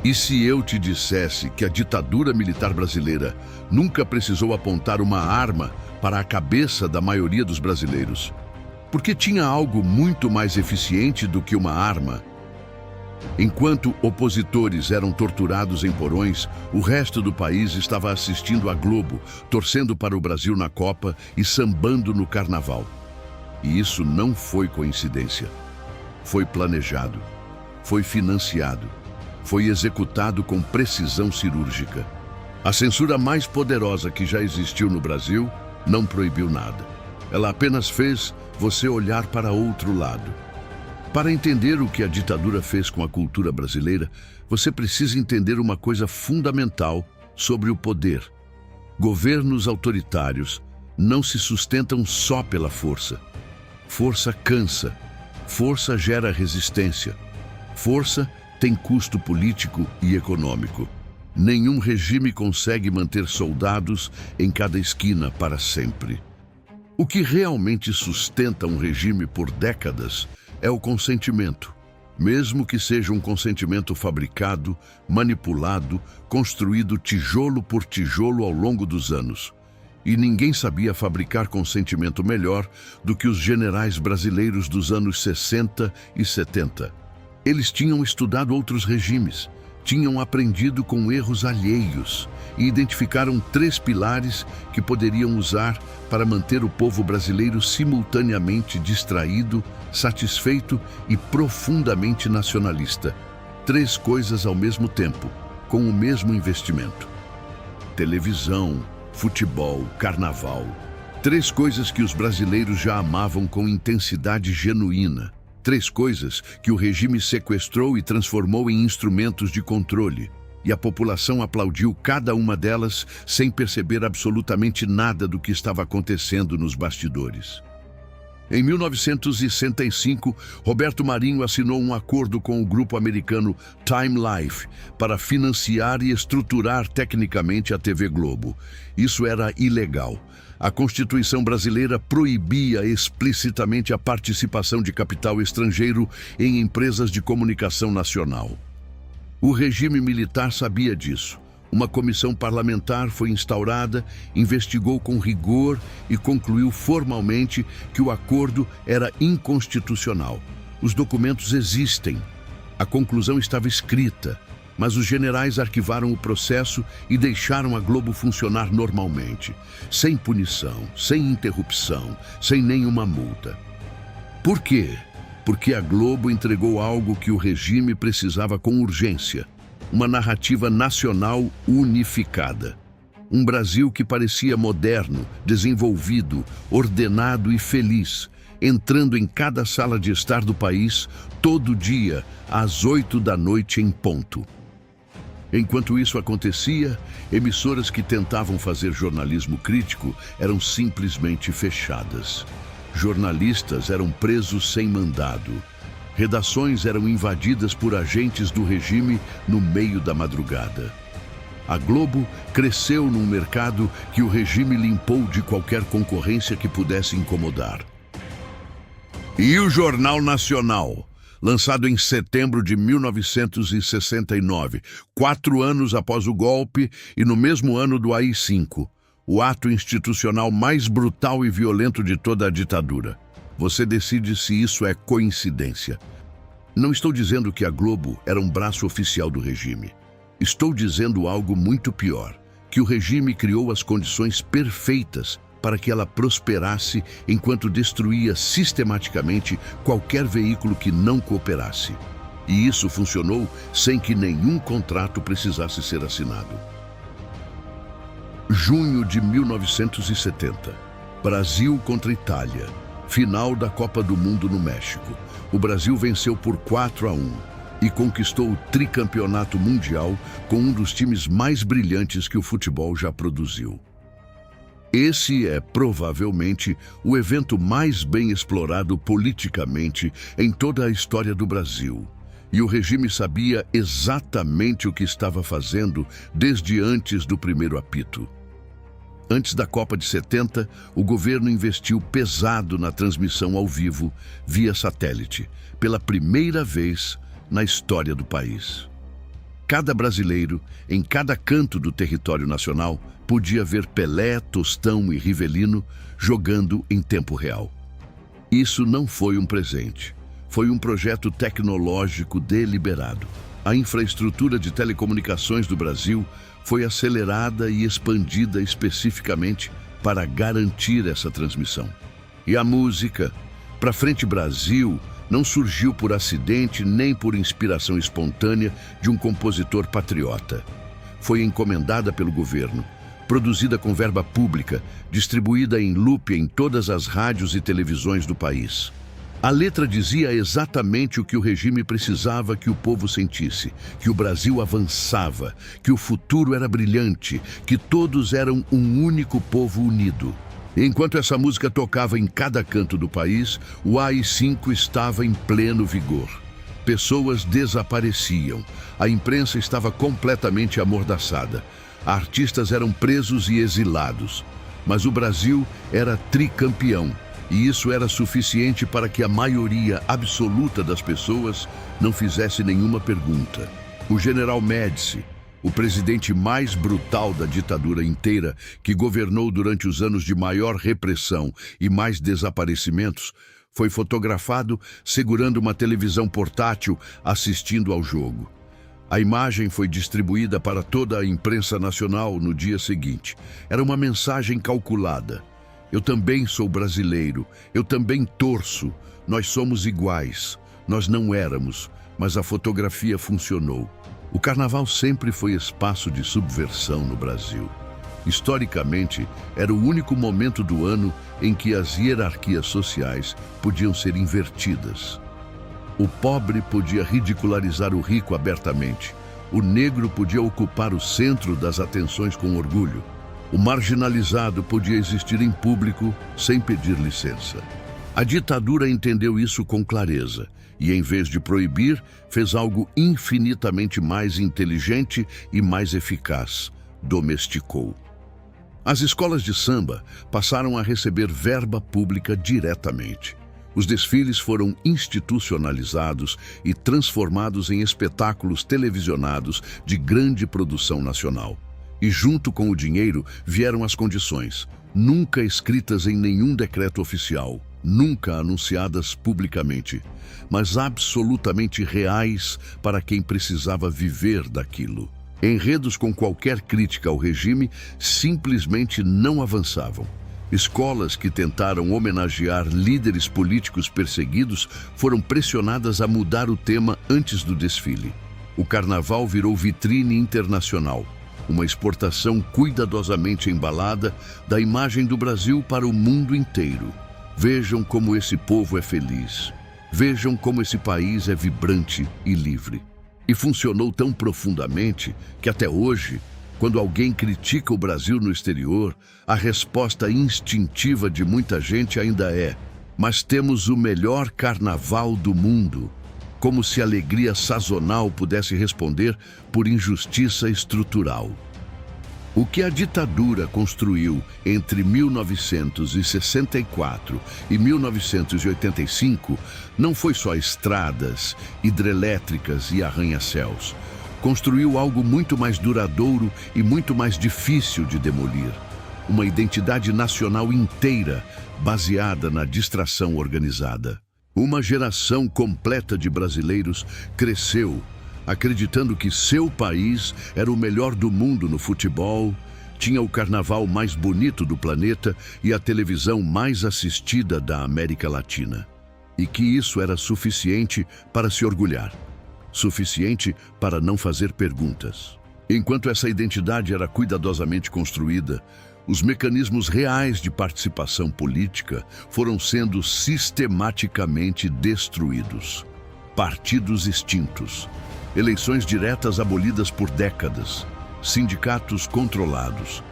E se eu te dissesse que a ditadura militar brasileira nunca precisou apontar uma arma para a cabeça da maioria dos brasileiros? Porque tinha algo muito mais eficiente do que uma arma. Enquanto opositores eram torturados em porões, o resto do país estava assistindo à Globo, torcendo para o Brasil na Copa e sambando no Carnaval. E isso não foi coincidência. Foi planejado, foi financiado, foi executado com precisão cirúrgica. A censura mais poderosa que já existiu no Brasil não proibiu nada. Ela apenas fez você olhar para outro lado. Para entender o que a ditadura fez com a cultura brasileira, você precisa entender uma coisa fundamental sobre o poder. Governos autoritários não se sustentam só pela força. Força cansa. Força gera resistência. Força tem custo político e econômico. Nenhum regime consegue manter soldados em cada esquina para sempre. O que realmente sustenta um regime por décadas é o consentimento, mesmo que seja um consentimento fabricado, manipulado, construído tijolo por tijolo ao longo dos anos. E ninguém sabia fabricar consentimento melhor do que os generais brasileiros dos anos 60 e 70. Eles tinham estudado outros regimes, tinham aprendido com erros alheios e identificaram 3 pilares que poderiam usar para manter o povo brasileiro simultaneamente distraído, satisfeito e profundamente nacionalista. 3 coisas ao mesmo tempo, com o mesmo investimento. Televisão, futebol, carnaval. 3 coisas que os brasileiros já amavam com intensidade genuína. 3 coisas que o regime sequestrou e transformou em instrumentos de controle. E a população aplaudiu cada uma delas sem perceber absolutamente nada do que estava acontecendo nos bastidores. Em 1965, Roberto Marinho assinou um acordo com o grupo americano Time Life para financiar e estruturar tecnicamente a TV Globo. Isso era ilegal. A Constituição brasileira proibia explicitamente a participação de capital estrangeiro em empresas de comunicação nacional. O regime militar sabia disso. Uma comissão parlamentar foi instaurada, investigou com rigor e concluiu formalmente que o acordo era inconstitucional. Os documentos existem. A conclusão estava escrita, mas os generais arquivaram o processo e deixaram a Globo funcionar normalmente, sem punição, sem interrupção, sem nenhuma multa. Por quê? Porque a Globo entregou algo que o regime precisava com urgência: uma narrativa nacional unificada. Um Brasil que parecia moderno, desenvolvido, ordenado e feliz, entrando em cada sala de estar do país, todo dia, às 8 da noite em ponto. Enquanto isso acontecia, emissoras que tentavam fazer jornalismo crítico eram simplesmente fechadas. Jornalistas eram presos sem mandado. Redações eram invadidas por agentes do regime no meio da madrugada. A Globo cresceu num mercado que o regime limpou de qualquer concorrência que pudesse incomodar. E o Jornal Nacional, lançado em setembro de 1969, 4 anos após o golpe e no mesmo ano do AI-5, o ato institucional mais brutal e violento de toda a ditadura. Você decide se isso é coincidência. Não estou dizendo que a Globo era um braço oficial do regime. Estou dizendo algo muito pior, que o regime criou as condições perfeitas para que ela prosperasse enquanto destruía sistematicamente qualquer veículo que não cooperasse. E isso funcionou sem que nenhum contrato precisasse ser assinado. Junho de 1970. Brasil contra Itália. Final da Copa do Mundo no México. O Brasil venceu por 4-1 e conquistou o tricampeonato mundial com um dos times mais brilhantes que o futebol já produziu. Esse é provavelmente o evento mais bem explorado politicamente em toda a história do Brasil. E o regime sabia exatamente o que estava fazendo desde antes do primeiro apito. Antes da Copa de 70, o governo investiu pesado na transmissão ao vivo, via satélite, pela primeira vez na história do país. Cada brasileiro, em cada canto do território nacional, podia ver Pelé, Tostão e Rivelino jogando em tempo real. Isso não foi um presente. Foi um projeto tecnológico deliberado. A infraestrutura de telecomunicações do Brasil foi acelerada e expandida especificamente para garantir essa transmissão. E a música, Pra Frente Brasil, não surgiu por acidente nem por inspiração espontânea de um compositor patriota. Foi encomendada pelo governo, produzida com verba pública, distribuída em loop em todas as rádios e televisões do país. A letra dizia exatamente o que o regime precisava que o povo sentisse, que o Brasil avançava, que o futuro era brilhante, que todos eram um único povo unido. Enquanto essa música tocava em cada canto do país, o AI-5 estava em pleno vigor. Pessoas desapareciam, a imprensa estava completamente amordaçada, artistas eram presos e exilados. Mas o Brasil era tricampeão, e isso era suficiente para que a maioria absoluta das pessoas não fizesse nenhuma pergunta. O general Médici, o presidente mais brutal da ditadura inteira, que governou durante os anos de maior repressão e mais desaparecimentos, foi fotografado segurando uma televisão portátil assistindo ao jogo. A imagem foi distribuída para toda a imprensa nacional no dia seguinte. Era uma mensagem calculada. Eu também sou brasileiro, eu também torço, nós somos iguais. Nós não éramos, mas a fotografia funcionou. O carnaval sempre foi espaço de subversão no Brasil. Historicamente, era o único momento do ano em que as hierarquias sociais podiam ser invertidas. O pobre podia ridicularizar o rico abertamente. O negro podia ocupar o centro das atenções com orgulho. O marginalizado podia existir em público sem pedir licença. A ditadura entendeu isso com clareza e, em vez de proibir, fez algo infinitamente mais inteligente e mais eficaz: domesticou. As escolas de samba passaram a receber verba pública diretamente. Os desfiles foram institucionalizados e transformados em espetáculos televisionados de grande produção nacional. E junto com o dinheiro vieram as condições, nunca escritas em nenhum decreto oficial, nunca anunciadas publicamente, mas absolutamente reais para quem precisava viver daquilo. Enredos com qualquer crítica ao regime simplesmente não avançavam. Escolas que tentaram homenagear líderes políticos perseguidos foram pressionadas a mudar o tema antes do desfile. O carnaval virou vitrine internacional, uma exportação cuidadosamente embalada da imagem do Brasil para o mundo inteiro. Vejam como esse povo é feliz. Vejam como esse país é vibrante e livre. E funcionou tão profundamente que até hoje, quando alguém critica o Brasil no exterior, a resposta instintiva de muita gente ainda é: mas temos o melhor carnaval do mundo. Como se a alegria sazonal pudesse responder por injustiça estrutural. O que a ditadura construiu entre 1964 e 1985 não foi só estradas, hidrelétricas e arranha-céus. Construiu algo muito mais duradouro e muito mais difícil de demolir. Uma identidade nacional inteira, baseada na distração organizada. Uma geração completa de brasileiros cresceu, acreditando que seu país era o melhor do mundo no futebol, tinha o carnaval mais bonito do planeta e a televisão mais assistida da América Latina. E que isso era suficiente para se orgulhar, suficiente para não fazer perguntas. Enquanto essa identidade era cuidadosamente construída, os mecanismos reais de participação política foram sendo sistematicamente destruídos. Partidos extintos, eleições diretas abolidas por décadas, sindicatos controlados.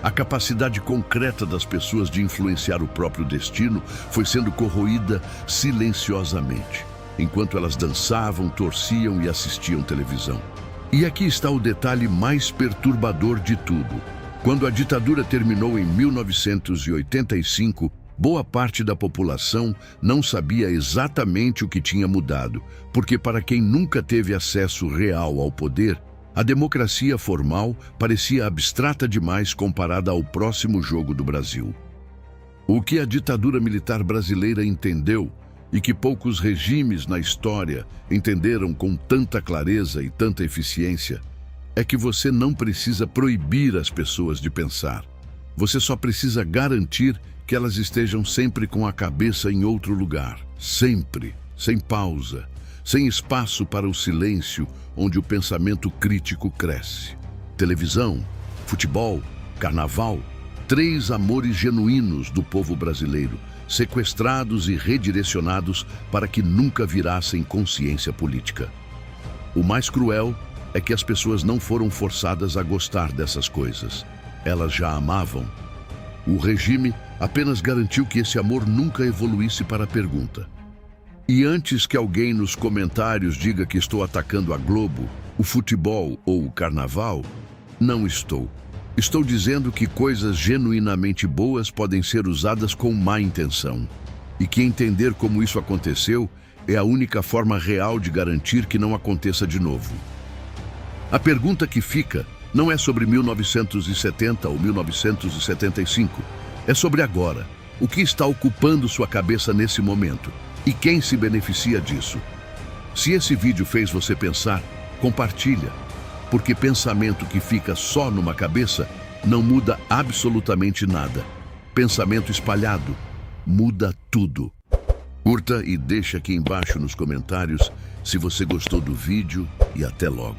A capacidade concreta das pessoas de influenciar o próprio destino foi sendo corroída silenciosamente, enquanto elas dançavam, torciam e assistiam televisão. E aqui está o detalhe mais perturbador de tudo. Quando a ditadura terminou em 1985, boa parte da população não sabia exatamente o que tinha mudado, porque para quem nunca teve acesso real ao poder, A democracia formal parecia abstrata demais comparada ao próximo jogo do Brasil. O que a ditadura militar brasileira entendeu e que poucos regimes na história entenderam com tanta clareza e tanta eficiência é que você não precisa proibir as pessoas de pensar. Você só precisa garantir que elas estejam sempre com a cabeça em outro lugar. Sempre, sem pausa, sem espaço para o silêncio onde o pensamento crítico cresce. Televisão, futebol, carnaval, 3 amores genuínos do povo brasileiro, sequestrados e redirecionados para que nunca virassem consciência política. O mais cruel é que as pessoas não foram forçadas a gostar dessas coisas. Elas já amavam. O regime apenas garantiu que esse amor nunca evoluísse para a pergunta: e antes que alguém nos comentários diga que estou atacando a Globo, o futebol ou o carnaval, não estou. Estou dizendo que coisas genuinamente boas podem ser usadas com má intenção. E que entender como isso aconteceu é a única forma real de garantir que não aconteça de novo. A pergunta que fica não é sobre 1970 ou 1975. É sobre agora. O que está ocupando sua cabeça nesse momento? E quem se beneficia disso? Se esse vídeo fez você pensar, compartilha. Porque pensamento que fica só numa cabeça não muda absolutamente nada. Pensamento espalhado muda tudo. Curta e deixa aqui embaixo nos comentários se você gostou do vídeo e até logo.